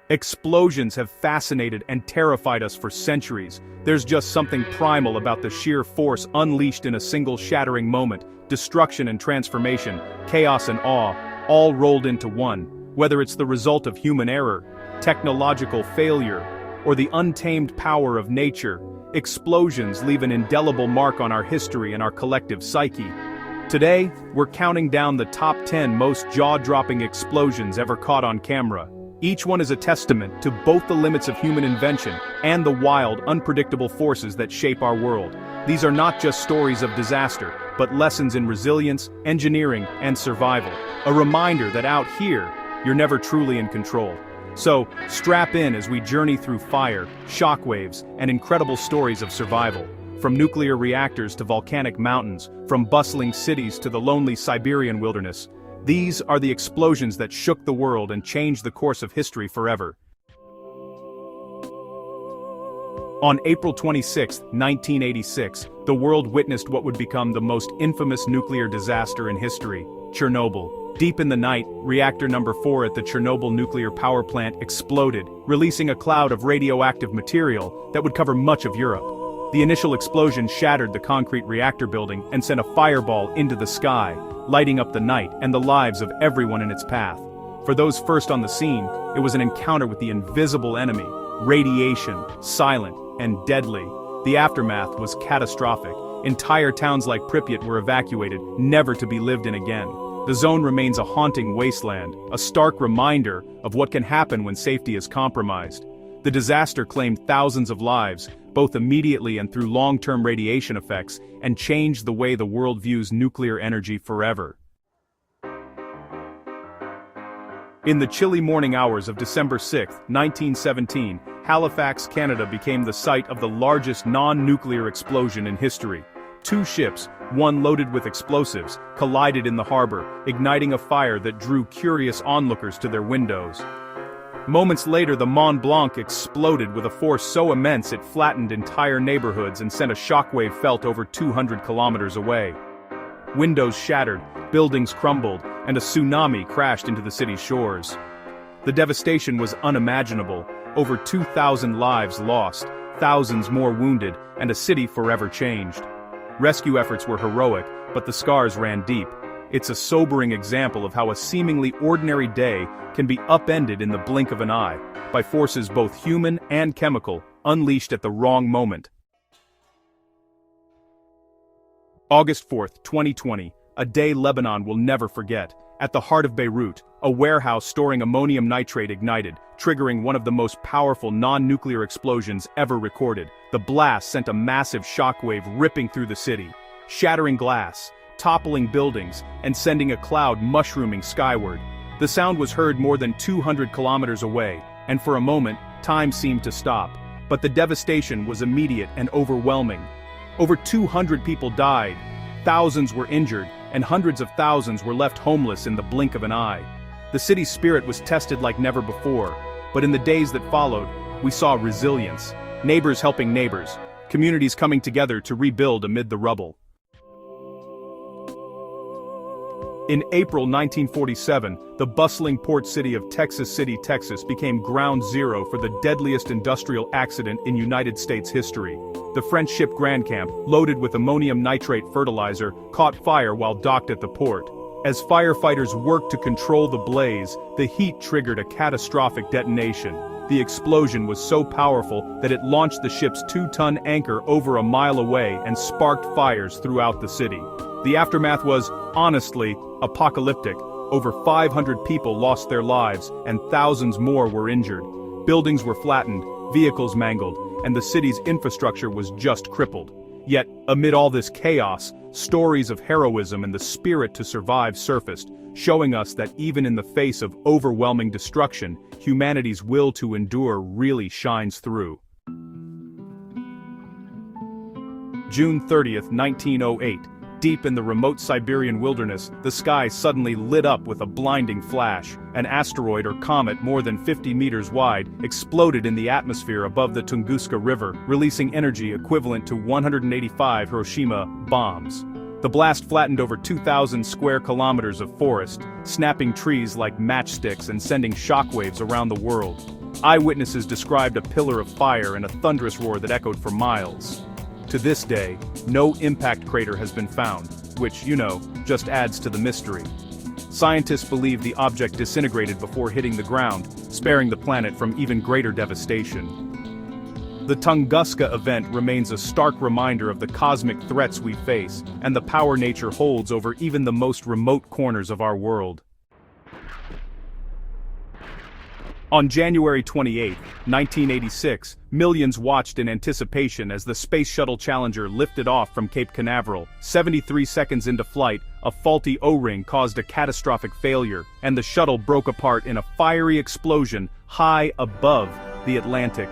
Explosions have fascinated and terrified us for centuries. There's just something primal about the sheer force unleashed in a single shattering moment. Destruction and transformation, chaos and awe, all rolled into one. Whether it's the result of human error, technological failure, or the untamed power of nature, explosions leave an indelible mark on our history and our collective psyche. Today, we're counting down the top 10 most jaw-dropping explosions ever caught on camera. Each one is a testament to both the limits of human invention and the wild, unpredictable forces that shape our world. These are not just stories of disaster, but lessons in resilience, engineering, and survival. A reminder that out here, you're never truly in control. So, strap in as we journey through fire, shockwaves, and incredible stories of survival. From nuclear reactors to volcanic mountains, from bustling cities to the lonely Siberian wilderness, these are the explosions that shook the world and changed the course of history forever. On April 26, 1986, the world witnessed what would become the most infamous nuclear disaster in history, Chernobyl. Deep in the night, reactor number 4 at the Chernobyl nuclear power plant exploded, releasing a cloud of radioactive material that would cover much of Europe. The initial explosion shattered the concrete reactor building and sent a fireball into the sky, lighting up the night and the lives of everyone in its path. For those first on the scene, it was an encounter with the invisible enemy, radiation, silent and deadly. The aftermath was catastrophic. Entire towns like Pripyat were evacuated, never to be lived in again. The zone remains a haunting wasteland, a stark reminder of what can happen when safety is compromised. The disaster claimed thousands of lives, both immediately and through long-term radiation effects, and changed the way the world views nuclear energy forever. In the chilly morning hours of December 6, 1917, Halifax, Canada became the site of the largest non-nuclear explosion in history. Two ships, one loaded with explosives, collided in the harbor, igniting a fire that drew curious onlookers to their windows. Moments later, the Mont Blanc exploded with a force so immense it flattened entire neighborhoods and sent a shockwave felt over 200 kilometers away. Windows shattered, buildings crumbled, and a tsunami crashed into the city's shores. The devastation was unimaginable. Over 2,000 lives lost, thousands more wounded, and a city forever changed. Rescue efforts were heroic, but the scars ran deep. It's a sobering example of how a seemingly ordinary day can be upended in the blink of an eye, by forces both human and chemical, unleashed at the wrong moment. August 4, 2020, a day Lebanon will never forget. At the heart of Beirut, a warehouse storing ammonium nitrate ignited, triggering one of the most powerful non-nuclear explosions ever recorded. The blast sent a massive shockwave ripping through the city, shattering glass, toppling buildings, and sending a cloud mushrooming skyward. The sound was heard more than 200 kilometers away, and for a moment, time seemed to stop. But the devastation was immediate and overwhelming. Over 200 people died, thousands were injured, and hundreds of thousands were left homeless in the blink of an eye. The city's spirit was tested like never before, but in the days that followed, we saw resilience, neighbors helping neighbors, communities coming together to rebuild amid the rubble. In April 1947, the bustling port city of Texas City, Texas became ground zero for the deadliest industrial accident in United States history. The French ship Grand Camp, loaded with ammonium nitrate fertilizer, caught fire while docked at the port. As firefighters worked to control the blaze, the heat triggered a catastrophic detonation. The explosion was so powerful that it launched the ship's 2-ton anchor over a mile away and sparked fires throughout the city. The aftermath was, honestly, apocalyptic. Over 500 people lost their lives, and thousands more were injured. Buildings were flattened, vehicles mangled, and the city's infrastructure was just crippled. Yet, amid all this chaos, stories of heroism and the spirit to survive surfaced, showing us that even in the face of overwhelming destruction, humanity's will to endure really shines through. June 30, 1908. Deep in the remote Siberian wilderness, the sky suddenly lit up with a blinding flash. An asteroid or comet more than 50 meters wide exploded in the atmosphere above the Tunguska River, releasing energy equivalent to 185 Hiroshima bombs. The blast flattened over 2,000 square kilometers of forest, snapping trees like matchsticks and sending shockwaves around the world. Eyewitnesses described a pillar of fire and a thunderous roar that echoed for miles. To this day, no impact crater has been found, which, just adds to the mystery. Scientists believe the object disintegrated before hitting the ground, sparing the planet from even greater devastation. The Tunguska event remains a stark reminder of the cosmic threats we face and the power nature holds over even the most remote corners of our world. On January 28, 1986, millions watched in anticipation as the Space Shuttle Challenger lifted off from Cape Canaveral. 73 seconds into flight, a faulty O-ring caused a catastrophic failure, and the shuttle broke apart in a fiery explosion high above the Atlantic.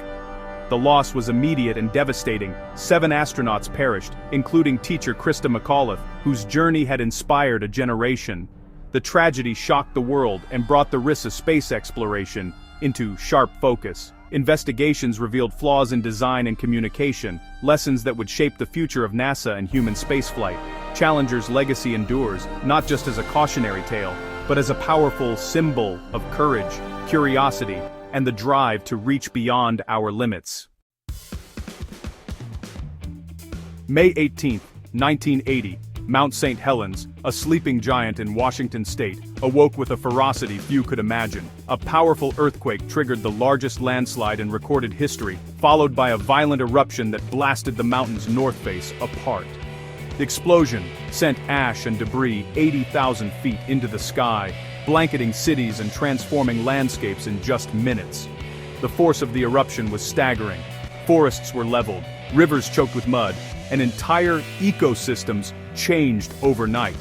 The loss was immediate and devastating. 7 astronauts perished, including teacher Krista McAuliffe, whose journey had inspired a generation. The tragedy shocked the world and brought the risks of space exploration into sharp focus. Investigations revealed flaws in design and communication, lessons that would shape the future of NASA and human spaceflight. Challenger's legacy endures, not just as a cautionary tale, but as a powerful symbol of courage, curiosity, and the drive to reach beyond our limits. May 18, 1980, Mount St. Helens, a sleeping giant in Washington state, awoke with a ferocity few could imagine. A powerful earthquake triggered the largest landslide in recorded history, followed by a violent eruption that blasted the mountain's north face apart. The explosion sent ash and debris 80,000 feet into the sky, blanketing cities and transforming landscapes in just minutes. The force of the eruption was staggering. Forests were leveled, rivers choked with mud, and entire ecosystems changed overnight.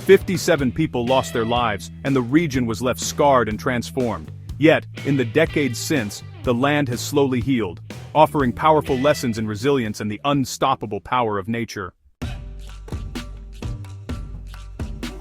57 people lost their lives, and the region was left scarred and transformed. Yet, in the decades since, the land has slowly healed, offering powerful lessons in resilience and the unstoppable power of nature.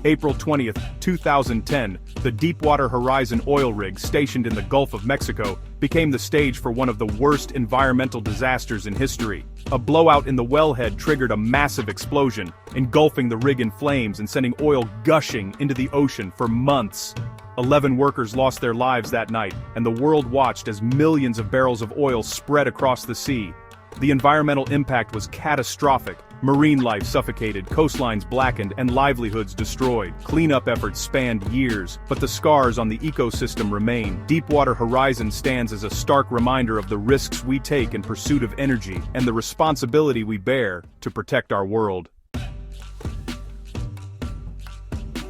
April 20, 2010, the Deepwater Horizon oil rig stationed in the Gulf of Mexico became the stage for one of the worst environmental disasters in history. A blowout in the wellhead triggered a massive explosion, engulfing the rig in flames and sending oil gushing into the ocean for months. 11 workers lost their lives that night, and the world watched as millions of barrels of oil spread across the sea. The environmental impact was catastrophic. Marine life suffocated, coastlines blackened, and livelihoods destroyed. Cleanup efforts spanned years, but the scars on the ecosystem remain. Deepwater Horizon stands as a stark reminder of the risks we take in pursuit of energy and the responsibility we bear to protect our world.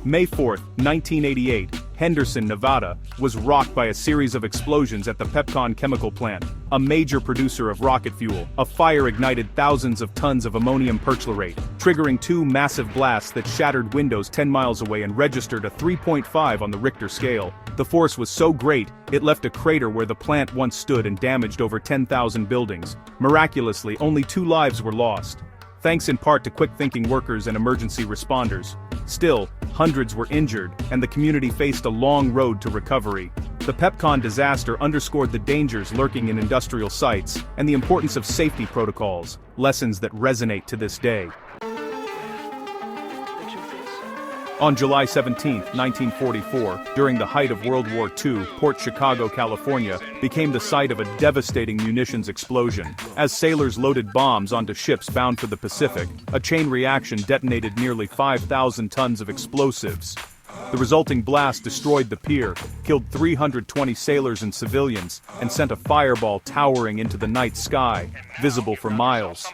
May 4, 1988, Henderson, Nevada, was rocked by a series of explosions at the Pepcon chemical plant, a major producer of rocket fuel. A fire ignited thousands of tons of ammonium perchlorate, triggering 2 massive blasts that shattered windows 10 miles away and registered a 3.5 on the Richter scale. The force was so great, it left a crater where the plant once stood and damaged over 10,000 buildings. Miraculously, only 2 lives were lost, thanks in part to quick-thinking workers and emergency responders. Still, hundreds were injured, and the community faced a long road to recovery. The Pepcon disaster underscored the dangers lurking in industrial sites and the importance of safety protocols, lessons that resonate to this day. On July 17, 1944, during the height of World War II, Port Chicago, California, became the site of a devastating munitions explosion. As sailors loaded bombs onto ships bound for the Pacific, a chain reaction detonated nearly 5,000 tons of explosives. The resulting blast destroyed the pier, killed 320 sailors and civilians, and sent a fireball towering into the night sky, visible for miles.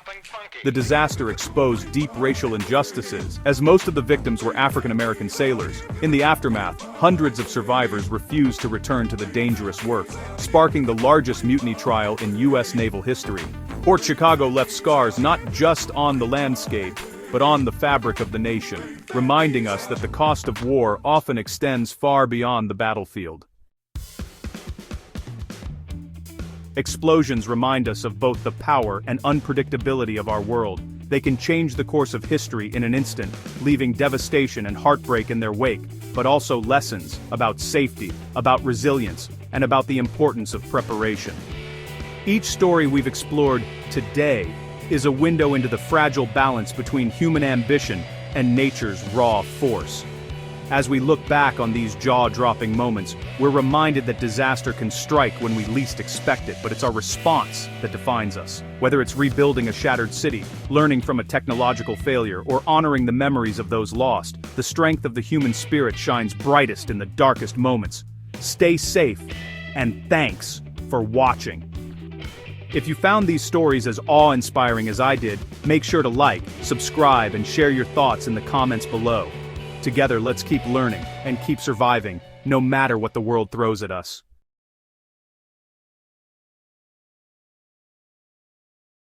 The disaster exposed deep racial injustices, as most of the victims were African American sailors. In the aftermath, hundreds of survivors refused to return to the dangerous work, sparking the largest mutiny trial in U.S. naval history. Port Chicago left scars not just on the landscape, but on the fabric of the nation, reminding us that the cost of war often extends far beyond the battlefield. Explosions remind us of both the power and unpredictability of our world. They can change the course of history in an instant, leaving devastation and heartbreak in their wake, but also lessons about safety, about resilience, and about the importance of preparation. Each story we've explored today is a window into the fragile balance between human ambition and nature's raw force. As we look back on these jaw-dropping moments, we're reminded that disaster can strike when we least expect it, but it's our response that defines us. Whether it's rebuilding a shattered city, learning from a technological failure, or honoring the memories of those lost, the strength of the human spirit shines brightest in the darkest moments. Stay safe, and thanks for watching. If you found these stories as awe-inspiring as I did, make sure to like, subscribe, and share your thoughts in the comments below. Together, let's keep learning and keep surviving, no matter what the world throws at us.